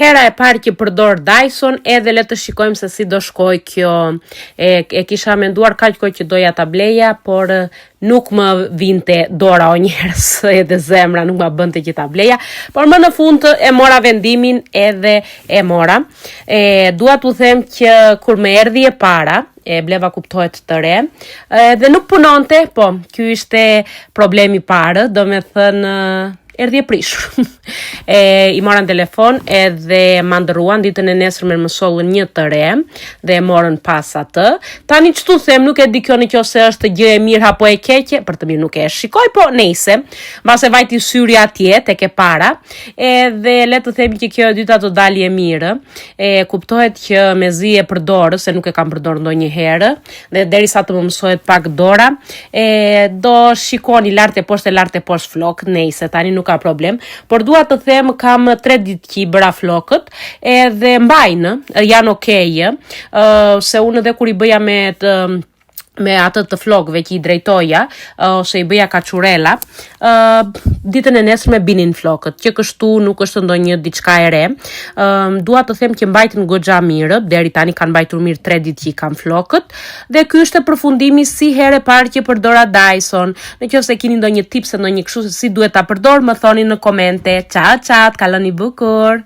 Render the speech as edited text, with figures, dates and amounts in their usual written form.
Hera e parë që përdor Dyson, edhe le të shikojmë se si do shkoj kjo. E kisha menduar kaq kohë që doja ta bleja, por nuk më vinte dora o njerës, edhe zemra nuk më bënte që ta bleja, por më në fund e mora vendimin edhe e mora. Dua t'u them që kur më erdhi e para, e bleva kuptohet të re, dhe nuk punonte, po, ky ishte problemi parë, do me thënë, erdhi e prishur. I moran telefon edhe më ndërruan ditën e nesërme më sollën një të re dhe e morën pas atë. Tani ç'tu them, nuk e di kjo nëse është gjë e mirë apo e keqe, për të mirë nuk e shikoj, po nejse. Mbase vajti syri atje tek e para, edhe le të themi që kjo e dyta do dali e mirë. Kuptohet që mezi e përdor, se nuk e kam përdor ndonjëherë, dhe derisa të më mësohet pak dora, do shikoni lart e poshtë flok, nejse, tani nuk ka problem, por dua të them kam 3 ditë që I bëra flokët edhe mbajnë, janë okej, se unë edhe kur I bëja me atë të flokëve që I drejtoja, ose I bëja kaçurela, ditën e nesërme binin flokët, që kështu nuk është ndonjë diçka e re. Dua të them që mbajtën goxha mirë, deri tani kanë mbajtur mirë 3 ditë që I kam flokët, dhe ky është përfundimi si herë e parë që përdora Dyson. Nëse keni ndonjë tips, ndonjë kështu se si duhet ta përdor, më thoni në komente. Ciao, kaloni bukur.